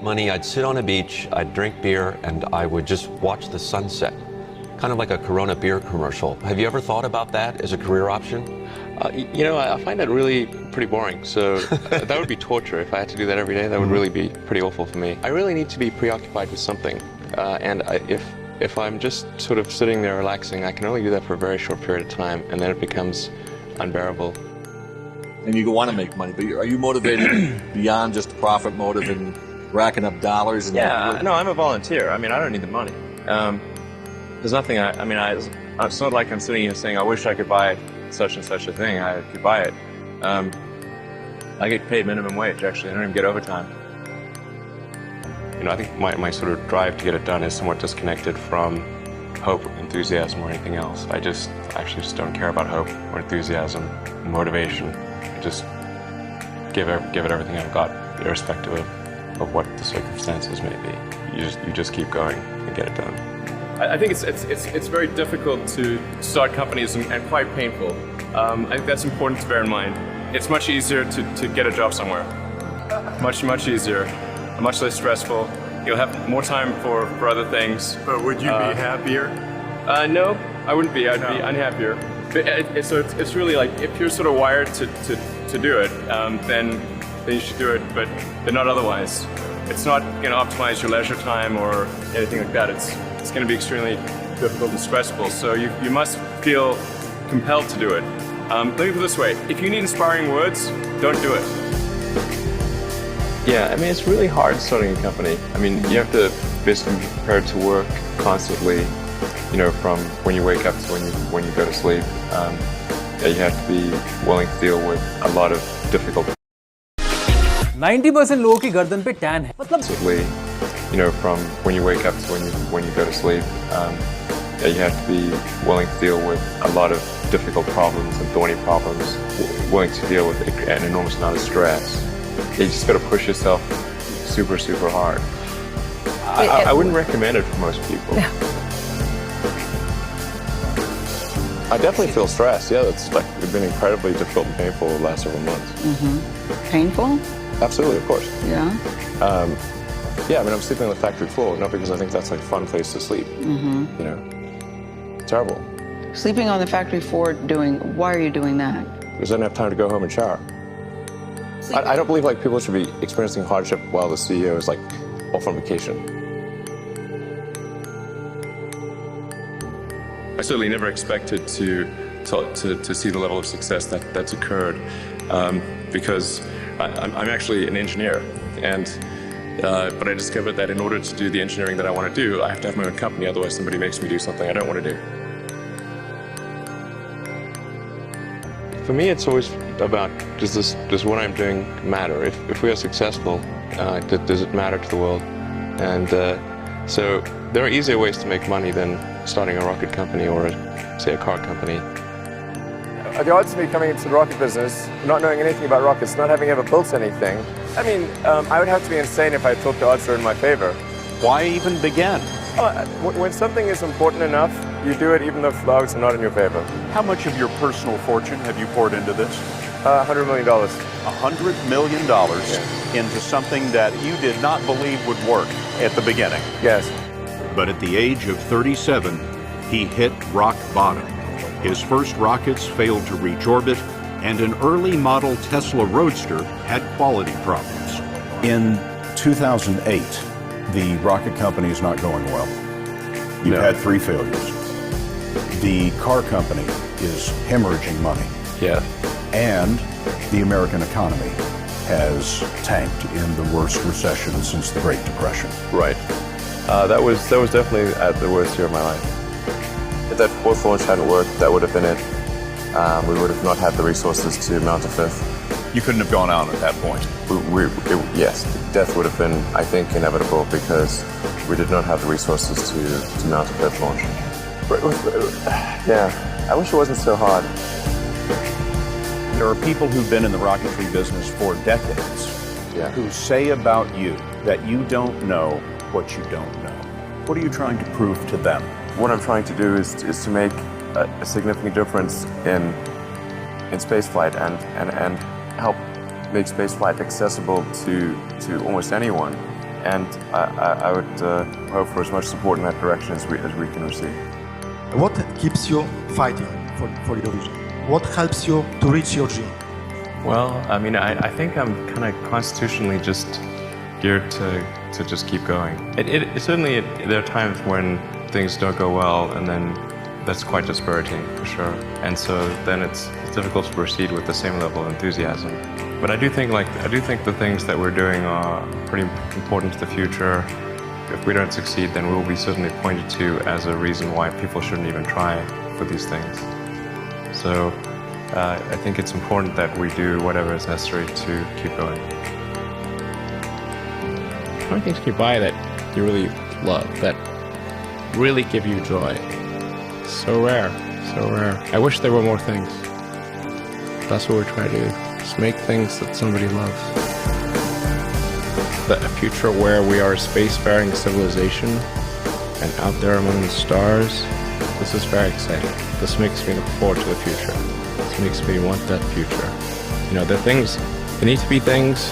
money, I'd sit on a beach, I'd drink beer, and I would just watch the sunset. Kind of like a Corona beer commercial. Have you ever thought about that as a career option? I find that really pretty boring. So that would be torture. If I had to do that every day, that would really be pretty awful for me. I really need to be preoccupied with something. If I'm just sort of sitting there relaxing, I can only do that for a very short period of time, and then it becomes unbearable. And you want to make money, but are you motivated beyond just the profit motive and racking up dollars? And no, I'm a volunteer. I mean, I don't need the money. There's nothing, it's not like I'm sitting here saying, I wish I could buy such and such a thing. I could buy it. I get paid minimum wage, actually. I don't even get overtime. I think my sort of drive to get it done is somewhat disconnected from hope, enthusiasm, or anything else. I actually just don't care about hope or enthusiasm, motivation. I just give it everything I've got, irrespective of what the circumstances may be. You just keep going and get it done. I think it's very difficult to start companies and quite painful. I think that's important to bear in mind. It's much easier to get a job somewhere. Much easier, much less stressful. You'll have more time for other things. But would you be happier? No, I wouldn't be. I'd be unhappier. But so it's really like, if you're sort of wired to do it, then you should do it, but not otherwise. It's not going to optimize your leisure time or anything like that. It's going to be extremely difficult and stressful. So you must feel compelled to do it. Let me put it this way. If you need inspiring words, don't do it. Yeah, I mean, it's really hard starting a company. I mean, you have to basically be prepared to work constantly, from when you wake up to when you go to sleep. You have to be willing to deal with a lot of difficult 90% लोगों की गर्दन पे tan है मतलब from when you wake up to when you go to sleep. You have to be willing to deal with a lot of difficult problems and thorny problems, willing to deal with an enormous amount of stress. You just got to push yourself super, super hard. I wouldn't recommend it for most people. Yeah. I definitely feel stressed. Yeah, it's been incredibly difficult and painful the last several months. Painful? Absolutely, of course. Yeah. Yeah, I mean, I'm sleeping on the factory floor, not because I think that's like a fun place to sleep. Terrible. Sleeping on the factory floor, why are you doing that? Because I don't have time to go home and shower. I don't believe people should be experiencing hardship while the CEO is off on vacation. I certainly never expected to see the level of success that's occurred, because I'm actually an engineer, but I discovered that in order to do the engineering that I want to do, I have to have my own company. Otherwise, somebody makes me do something I don't want to do. For me, it's always about, does what I'm doing matter? If we are successful, does it matter to the world? And so there are easier ways to make money than starting a rocket company or, say, a car company. The odds of me coming into the rocket business, not knowing anything about rockets, not having ever built anything, I would have to be insane if I thought the odds were in my favor. Why even begin? When something is important enough, you do it even if the odds are not in your favor. How much of your personal fortune have you poured into this? $100 million. $100 million into something that you did not believe would work at the beginning. Yes. But at the age of 37, he hit rock bottom. His first rockets failed to reach orbit, and an early model Tesla Roadster had quality problems. In 2008, the rocket company is not going well. You've had 3 failures. The car company is hemorrhaging money. Yeah. And the American economy has tanked in the worst recession since the Great Depression. Right. That was definitely at the worst year of my life. If that 4th launch hadn't worked, that would have been it. We would have not had the resources to mount a 5th. You couldn't have gone on at that point. Yes, death would have been, I think, inevitable because we did not have the resources to mount a 5th launch. Yeah, I wish it wasn't so hard. There are people who've been in the rocketry business for decades who say about you that you don't know what you don't know. What are you trying to prove to them? What I'm trying to do is to make a significant difference in spaceflight and help make spaceflight accessible to almost anyone. and I would hope for as much support in that direction as we can receive. What keeps you fighting for your vision? What helps you to reach your dream? Well, I mean, I think I'm kind of constitutionally just geared to just keep going. Certainly, there are times when things don't go well, and then that's quite dispiriting, for sure. And so then it's difficult to proceed with the same level of enthusiasm. But I do think the things that we're doing are pretty important to the future. If we don't succeed, then we'll be certainly pointed to as a reason why people shouldn't even try for these things. So I think it's important that we do whatever is necessary to keep going. How many things can you buy that you really love, that really give you joy? So rare, so rare. I wish there were more things. That's what we're trying to do, just make things that somebody loves. A future where we are a spacefaring civilization and out there among the stars, this is very exciting. This makes me look forward to the future. This makes me want that future. You know, there need to be things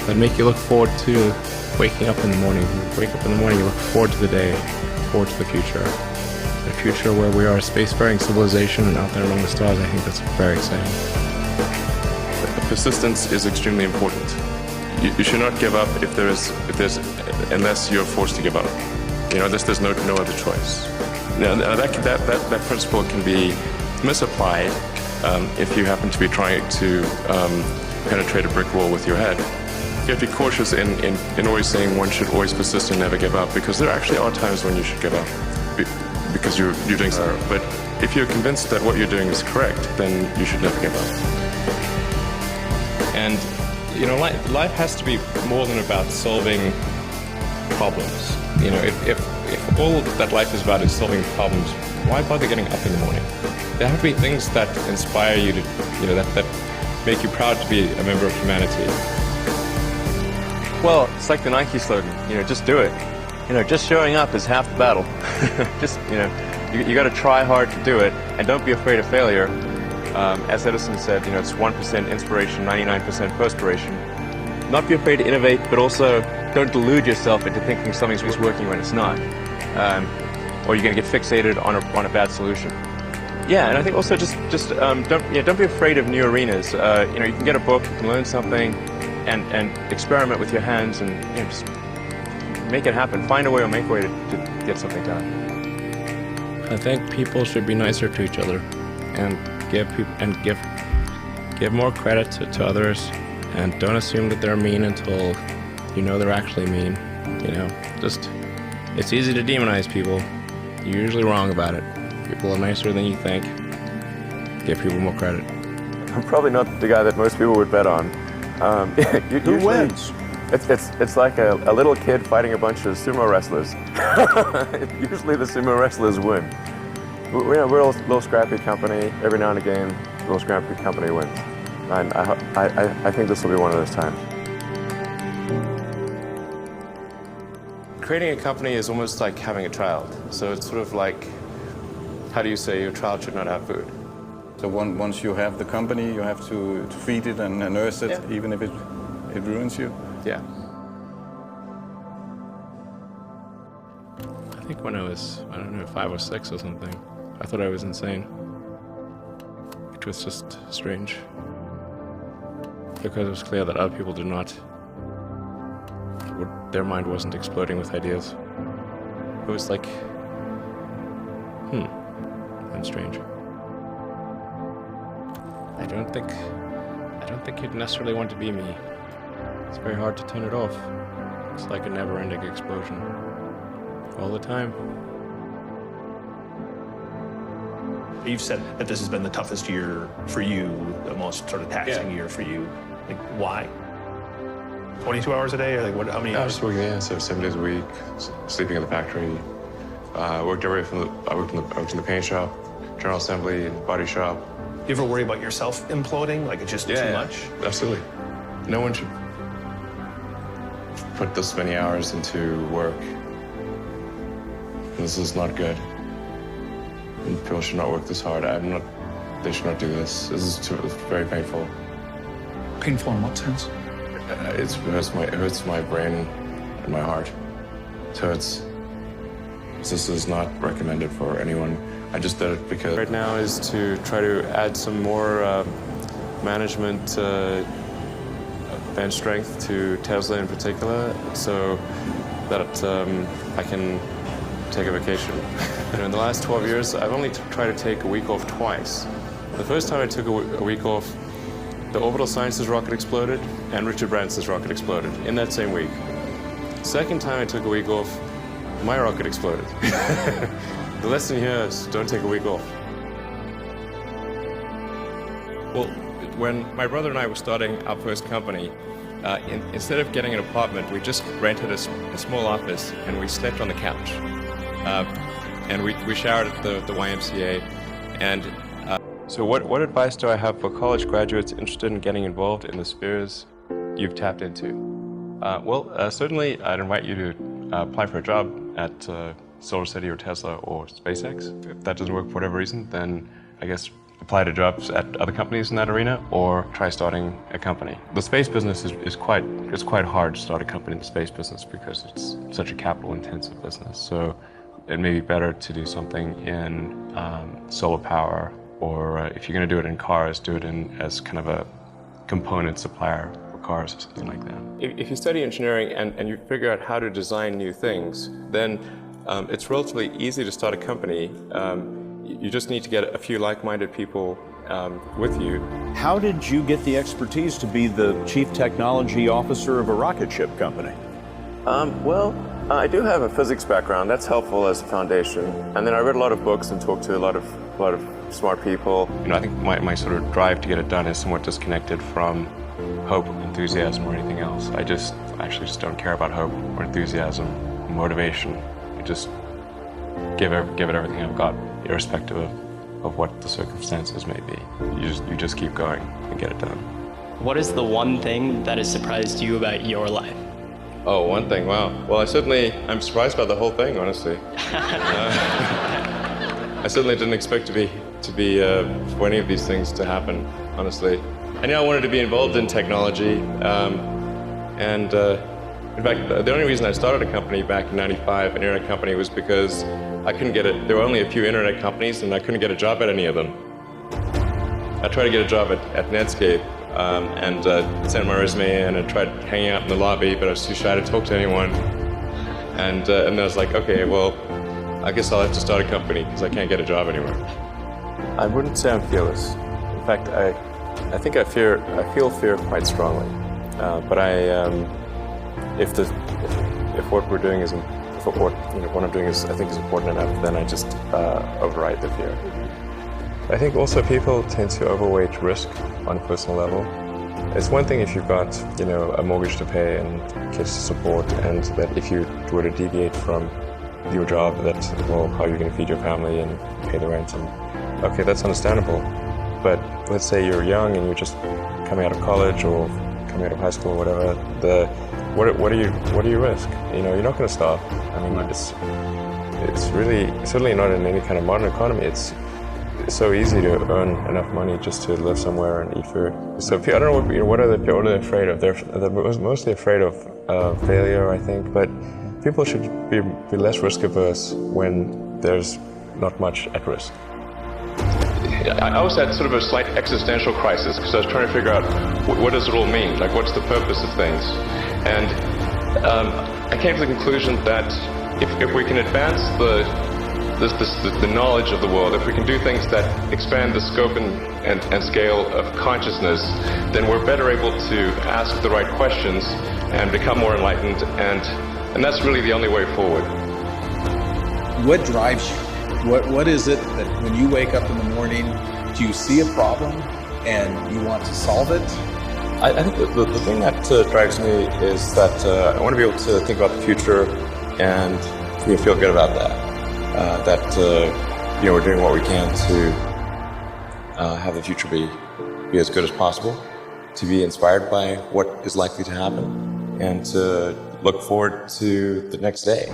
that make you look forward to waking up in the morning. When you wake up in the morning, you look forward to the day, forward to the future. A future where we are a spacefaring civilization and out there among the stars, I think that's very exciting. Persistence is extremely important. You should not give up unless you're forced to give up. You know, there's no other choice. Now that principle can be misapplied if you happen to be trying to penetrate a brick wall with your head. You have to be cautious in always saying one should always persist and never give up, because there actually are times when you should give up because you're doing something. But if you're convinced that what you're doing is correct, then you should never give up. And you know, life has to be more than about solving problems. You know, if all that life is about is solving problems, why bother getting up in the morning? There have to be things that inspire you to, you know, that make you proud to be a member of humanity. Well, it's like the Nike slogan, you know, just do it. You know, just showing up is half the battle. Just, you know, you got to try hard to do it, and don't be afraid of failure. As Edison said, you know, it's 1% inspiration, 99% perspiration. Not be afraid to innovate, but also don't delude yourself into thinking something's just working when it's not. Or you're going to get fixated on a bad solution. Yeah, and I think also just don't be afraid of new arenas. You know, you can get a book, you can learn something, and experiment with your hands, and you know, just make it happen. Find a way or make a way to get something done. I think people should be nicer to each other, and give more credit to others, and don't assume that they're mean until you know they're actually mean. You know, it's easy to demonize people. You're usually wrong about it. People are nicer than you think. Give people more credit. I'm probably not the guy that most people would bet on. Who wins? It's like a little kid fighting a bunch of sumo wrestlers. Usually the sumo wrestlers win. We're a little scrappy company. Every now and again, a little scrappy company wins. And I think this will be one of those times. Creating a company is almost like having a child. So it's sort of like, how do you say your child should not have food? So once you have the company, you have to feed it and nurse it, Yeah. even if it ruins you? Yeah. I think when I was, 5 or 6 or something, I thought I was insane. Which was just strange. Because it was clear that other people did not. Their mind wasn't exploding with ideas. It was like, that's strange. I don't think you'd necessarily want to be me. It's very hard to turn it off. It's like a never-ending explosion. All the time. You've said that this has been the toughest year for you, the most sort of taxing year for you. Like, why? 22 hours a day, or like what? How many I hours? was working, so 7 days a week, sleeping in the factory. I worked in the paint shop, general assembly, and body shop. You ever worry about yourself imploding? Like it's just too much? Absolutely. No one should put this many hours into work. This is not good. And people should not work this hard. They should not do this. It's very painful. Painful in what sense? It hurts my brain. in my heart. So this is not recommended for anyone. I just did it because right now is to try to add some more management bench strength to Tesla in particular, so that I can take a vacation. In the last 12 years, I've only tried to take a week off twice. The first time I took a week off, the Orbital Sciences rocket exploded and Richard Branson's rocket exploded in that same week. Second time I took a week off, my rocket exploded. The lesson here is don't take a week off. Well, when my brother and I were starting our first company, instead of getting an apartment, we just rented a small office and we slept on the couch. And we showered at the YMCA. And so what advice do I have for college graduates interested in getting involved in the spheres you've tapped into? Certainly I'd invite you to apply for a job at SolarCity or Tesla or SpaceX. If that doesn't work for whatever reason, then I guess apply to jobs at other companies in that arena or try starting a company. The space business is quite hard to start a company in the space business because it's such a capital intensive business. So it may be better to do something in solar power, or if you're going to do it in cars, do it as kind of a component supplier for cars or something like that. If you study engineering and you figure out how to design new things, then it's relatively easy to start a company. You just need to get a few like-minded people with you. How did you get the expertise to be the chief technology officer of a rocket ship company? I do have a physics background. That's helpful as a foundation. And then I read a lot of books and talked to a lot of smart people. I think my sort of drive to get it done is somewhat disconnected from hope, enthusiasm, or anything else. I actually just don't care about hope or enthusiasm, or motivation. I just give it everything I've got, irrespective of what the circumstances may be. You just keep going and get it done. What is the one thing that has surprised you about your life? Oh, one thing, wow. Well, I'm surprised by the whole thing, honestly. I certainly didn't expect to be for any of these things to happen, honestly. I knew I wanted to be involved in technology, in fact, the only reason I started a company back in '95, an internet company, was because I couldn't get it. There were only a few internet companies, and I couldn't get a job at any of them. I tried to get a job at Netscape, and sent my resume in and tried hanging out in the lobby, but I was too shy to talk to anyone. And I was like, okay, well, I guess I'll have to start a company because I can't get a job anywhere. I wouldn't say I'm fearless. In fact, I think I feel fear quite strongly. But if what we're doing is, what I'm doing is, I think, is important enough, then I just override the fear. I think also people tend to overweight risk on a personal level. It's one thing if you've got, a mortgage to pay and kids to support, and that if you were to deviate from your job, how are you going to feed your family and pay the rent? And okay, that's understandable. But let's say you're young and you're just coming out of college or coming out of high school or whatever. What do you risk? You're not going to stop. I mean, it's really certainly not in any kind of modern economy. It's so easy to earn enough money just to live somewhere and eat food. So I don't know what are they afraid of? They're mostly afraid of failure, I think. But people should be less risk averse when there's not much at risk. I was at sort of a slight existential crisis because I was trying to figure out what does it all mean? Like, what's the purpose of things? And I came to the conclusion that if we can advance the knowledge of the world, if we can do things that expand the scope and scale of consciousness, then we're better able to ask the right questions and become more enlightened, and that's really the only way forward. What drives you? What is it that when you wake up in the morning, do you see a problem and you want to solve it? I think the thing that drives me is that I want to be able to think about the future and feel good about that. We're doing what we can to have the future be as good as possible, to be inspired by what is likely to happen, and to look forward to the next day.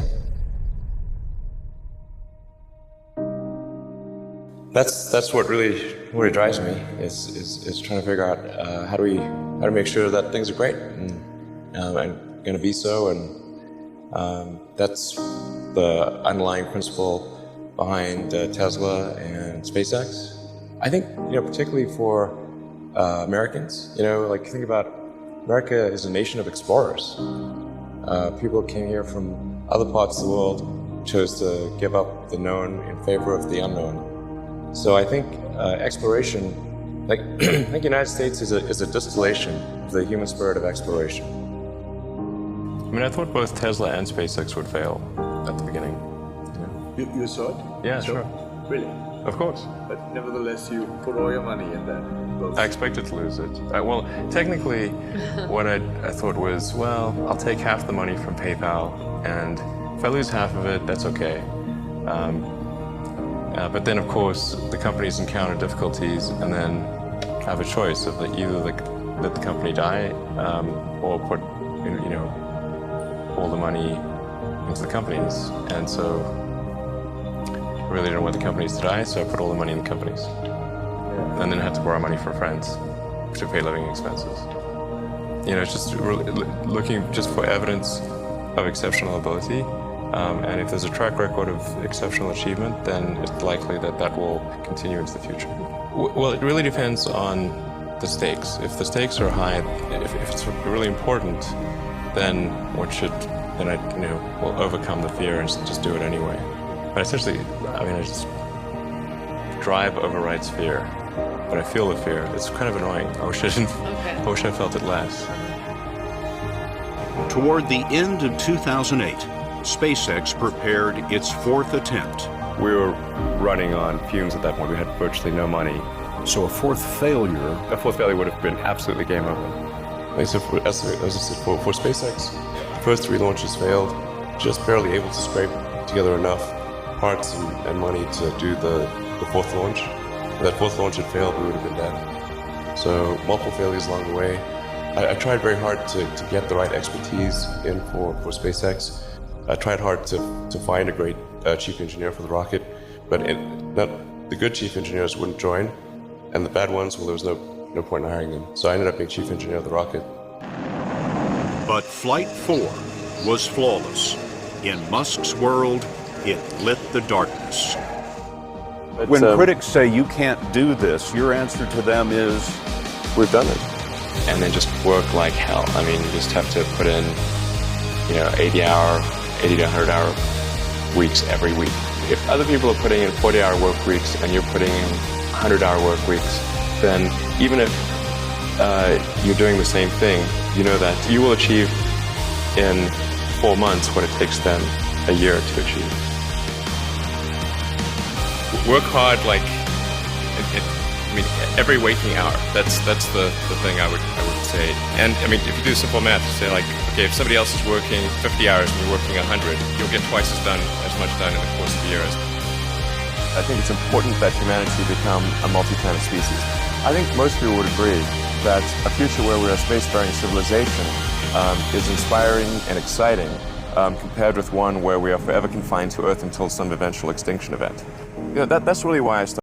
That's what really drives me is trying to figure out how do we make sure that things are great and going to be so, and That's the underlying principle behind Tesla and SpaceX. I think, particularly for Americans, like think about America is a nation of explorers. People came here from other parts of the world, chose to give up the known in favor of the unknown. So I think exploration, I think the United States is a distillation of the human spirit of exploration. I mean, I thought both Tesla and SpaceX would fail at the beginning. You saw it? Yeah, sure. Really? Of course. But nevertheless, you put all your money in that. I expected to lose it. Well, technically, what I thought was, well, I'll take half the money from PayPal, and if I lose half of it, that's okay. But then, of course, the companies encounter difficulties, and then have a choice of either let the company die, or put, all the money into the companies. And so I really didn't want the companies to die, so I put all the money in the companies. And then had to borrow money from friends to pay living expenses. It's just really looking just for evidence of exceptional ability. And if there's a track record of exceptional achievement, then it's likely that will continue into the future. Well, it really depends on the stakes. If the stakes are high, if it's really important, then I will overcome the fear and just do it anyway. But essentially, I just drive overrides fear. But I feel the fear. It's kind of annoying. I wish I didn't. Okay. I wish I felt it less. Toward the end of 2008, SpaceX prepared its fourth attempt. We were running on fumes at that point. We had virtually no money. So a fourth failure would have been absolutely game over. So for SpaceX, first 3 launches failed. Just barely able to scrape together enough parts and money to do the 4th launch. If that 4th launch had failed, we would have been dead. So multiple failures along the way. I tried very hard to get the right expertise in for SpaceX. I tried hard to find a great chief engineer for the rocket, but the good chief engineers wouldn't join, and the bad ones, well, there was no point in hiring them. So I ended up being chief engineer of the rocket. But Flight 4 was flawless. In Musk's world, it lit the darkness. When critics say you can't do this, your answer to them is, we've done it. And then just work like hell. I mean, you just have to put in, 80 to 100 hour weeks every week. If other people are putting in 40-hour work weeks and you're putting in 100-hour work weeks, then even if you're doing the same thing, you know that you will achieve in 4 months what it takes them a year to achieve. Work hard, every waking hour. That's the thing I would say. And if you do simple math, you say okay, if somebody else is working 50 hours and you're working 100, you'll get twice as much done in the course of a year. I think it's important that humanity become a multi-planet species. I think most people would agree that a future where we're a spacefaring civilization is inspiring and exciting compared with one where we are forever confined to Earth until some eventual extinction event. That's really why I started.